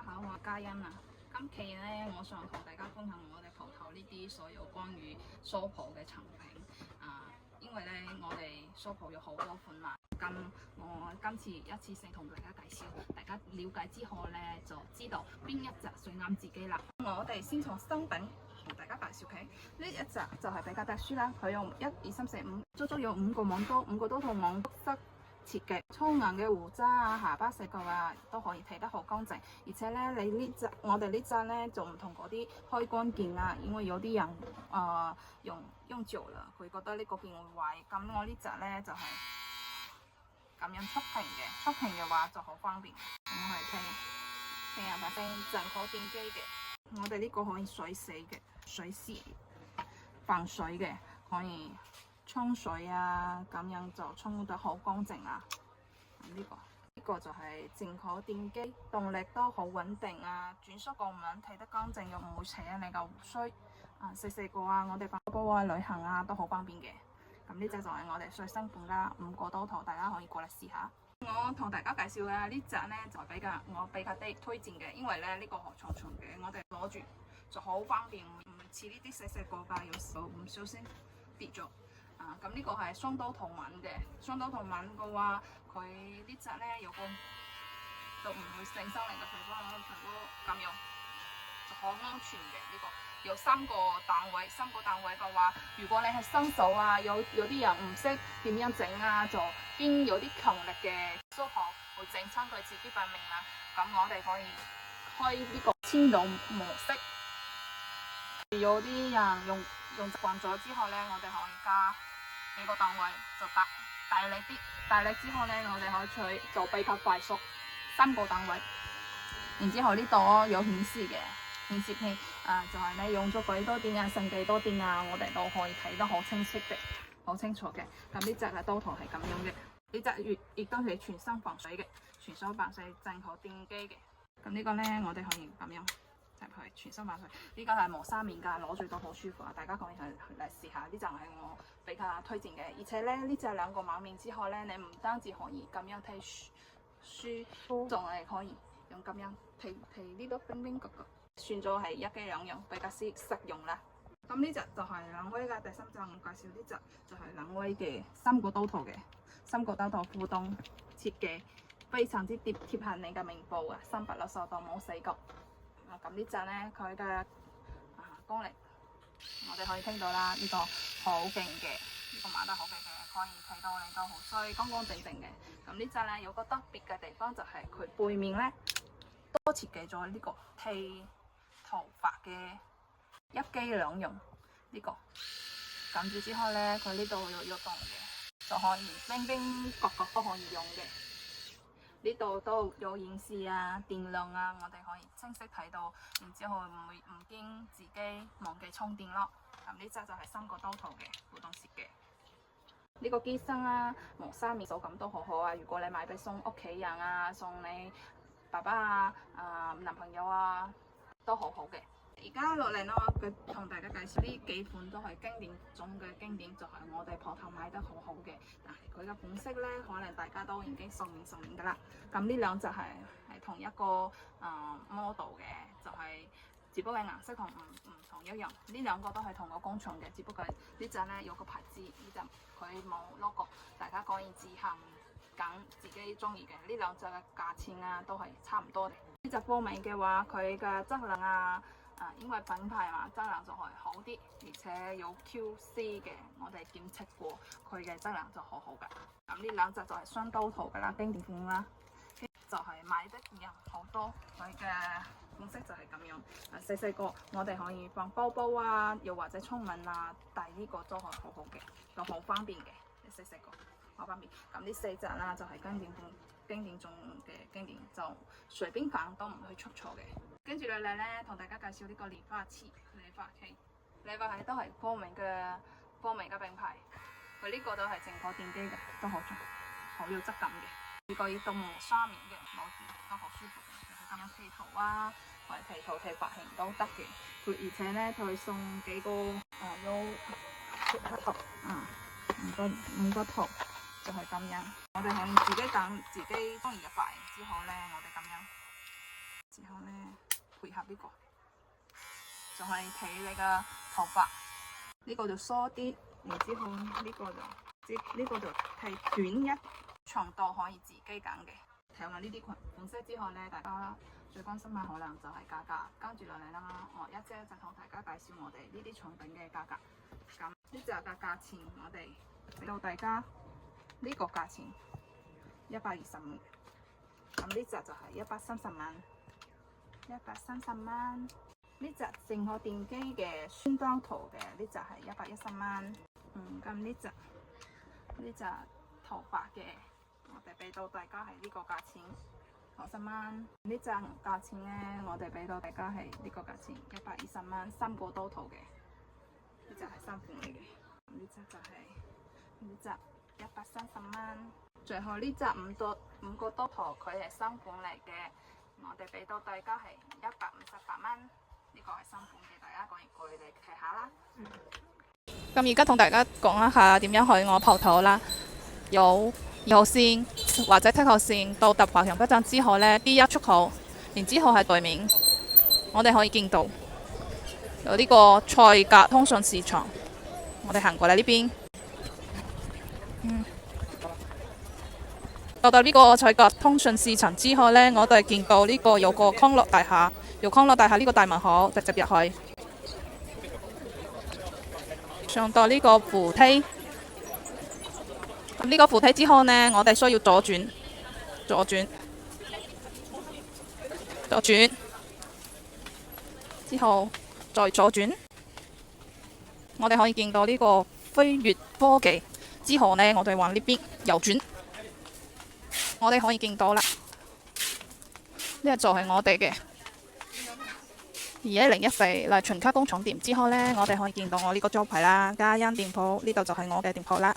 好，我嘉欣啊。今期咧，我想同大家分享我哋鋪頭呢啲所有關於梳鋪嘅產品啊。因為咧，我哋梳鋪有好多款嘛，咁我今次一次性同大家介紹，大家了解之後咧，就知道邊一隻最啱自己啦。我哋先從新品同大家介紹起，呢一隻就係比較特殊啦，佢用1、2、3、4、5，足足有5個網刀，5個刀同網塞設計，粗硬嘅胡渣啊、下巴四角啊都可以剃得好乾淨，而且咧我哋呢隻咧就唔同嗰啲開關鍵啊，因為有啲人用久了，佢覺得呢個鍵會壞，咁我呢隻咧就係咁樣觸屏嘅，觸屏嘅話就好方便。咁我哋聽下把聲，進口電機嘅，我哋呢個可以水洗嘅，水洗防水嘅，可以沖水啊，咁樣就沖得好乾淨啦。呢個就係進口電機，動力都好穩定啊，轉縮個紋剃得乾淨又唔會扯你個胡鬚啊，細個啊，我哋包包啊、旅行啊都好方便嘅。咁呢隻就係我哋最新款啦，5個刀頭，大家可以過嚟試下。我同大家介紹嘅呢隻呢，就比較推薦嘅，因為咧呢個好重嘅，我哋攞住就好方便，唔似呢啲細個㗎，有時候唔小心跌咗。咁呢個係雙刀圖紋嘅，雙刀圖紋嘅話，佢呢隻咧有個就唔會整生嚟嘅皮膚，咁樣就好安全嘅。呢個有3個單位，3個單位嘅話，如果你係新手啊，有啲人唔識點樣整啊，就邊有啲強力嘅梳頭會整親佢自己塊面啦。咁我哋可以開呢個千度模式。有啲人用習慣咗之後咧，我哋可以加幾個單位，就大力啲，大力之後咧，我哋可以取就比較快速，3個單位。然之後呢度有顯示嘅顯示器，就係你用咗幾多電啊，剩幾多電啊，我哋都可以睇得好清晰嘅，好清楚嘅。咁呢隻嘅刀頭係咁樣嘅，呢隻亦都係全身防水嘅，全身防水進口電機嘅。咁呢個咧，我哋可以咁樣。係全身防水，呢個係磨砂面㗎，攞住都好舒服啊！大家可以嚟試下，呢就係我比較推薦嘅。而且咧，呢隻2個網面之後咧，你唔單止可以咁樣睇書，仲係可以用咁樣睇呢度冰冰角角，算咗係一機兩用，比較實用啦。咁呢隻就係冷威嘅第3隻，我介紹呢隻就係冷威嘅3個刀頭嘅，3個刀頭互動設計，非常之貼合你嘅面部啊，360度冇死角。咁呢隻咧，佢嘅功力，我哋可以聽到啦，呢個好勁嘅，呢個買得好勁嘅，可以睇到你都好衰，乾乾淨淨嘅。咁呢隻咧有個特別嘅地方就係佢背面咧多設計咗呢個剃頭髮嘅一機兩用呢個，撳住之後咧，佢呢度有動嘅，就可以冰冰角角都可以用嘅。呢度都有顯示啊、電量啊，我哋可以清晰睇到，然之後唔驚自己忘記充電咯。咁呢隻就係3個刀頭嘅互動設計。呢個機身啊，磨砂面手感都好好啊。如果你買俾送屋企人啊、送你爸爸啊、男朋友啊，都好好嘅。而家落嚟呢，佢同大家介紹呢幾款都係經典中嘅經典，就係我哋鋪頭買得好好嘅。但係佢嘅款式咧，可能大家都已經熟練㗎啦。咁呢兩隻係同一個model 嘅，就係只不過顏色同唔同一樣。呢兩個都係同個工廠嘅，只不過呢隻咧有個牌子，呢隻佢冇 logo， 大家可以自行揀自己中意嘅。呢兩隻嘅價錢啊都係差唔多嘅。呢隻波美嘅話，佢嘅質量因為品牌嘛，質量就係好啲，而且有 QC 嘅，我哋檢測過，佢嘅質量就好好噶。咁呢兩隻就係雙刀頭噶啦，經典款啦，就係買得人好多，佢嘅款式就係咁樣。細個我哋可以放包包啊，又或者沖紋啊，但係呢個都係好好嘅，又好方便嘅。細個好方便。咁呢4隻啦，就係經典款。經典中嘅經典，就隨便放都唔會出錯嘅。跟住落嚟咧，同大家介紹呢個理髮器，理髮器都係科美嘅品牌，佢呢個都係進口電機嘅，都好有質感嘅。呢個亦都磨砂面嘅，攞住都好舒服嘅，咁樣剃頭啊，或者剃頭剃髮型都得嘅。佢而且咧，佢送幾個有頭5個頭。就係咁樣，我哋可以自己揀自己中意嘅髮型之後咧，我哋咁樣，之後咧配合呢個，就係睇你嘅頭髮，呢個就梳啲，然之後呢個就剃短一，長度可以自己揀嘅。睇完呢啲款式之後呢，大家最關心嘅可能就係價格。跟住落嚟啦，我一姐就同大家介紹我哋呢啲產品嘅價格。咁呢隻嘅價錢，我哋俾到大家呢個價錢125，咁呢隻就係130蚊，130蚊。呢隻成個電機嘅宣裝圖嘅呢隻係110蚊。咁呢隻頭髮嘅，我哋俾到大家係呢個價錢60蚊。呢隻價錢呢，我哋俾到大家係呢個價錢120蚊，3個刀頭嘅，呢隻係3款嚟嘅。呢隻就係呢隻130蚊。最後呢隻五個刀頭，佢係3款嚟嘅，我哋俾到大家係158蚊。呢個係3款嘅，大家過嚟睇下啦。咁而家同大家講一下點樣去我鋪頭啦。有2號線或者7號線到達華強北站之後呢， D1 出口，然之後係對面，我哋可以見到有呢個菜格通訊市場。我哋行過嚟呢邊，到達呢個菜格通訊市場之後呢，我哋見到呢個有個康樂大廈，由康樂大廈呢個大門口直接入去，上到呢個扶梯。咁呢個扶梯之後呢，我哋需要左轉之後再左轉，我哋可以見到呢個飛躍科技。之後呢，我哋往呢邊右轉，我哋可以見到啦。呢個就係我哋嘅2104嚟秦卡工廠店。之後呢，我哋可以見到我呢個招牌啦，嘉欣店鋪，呢度就係我嘅店鋪啦。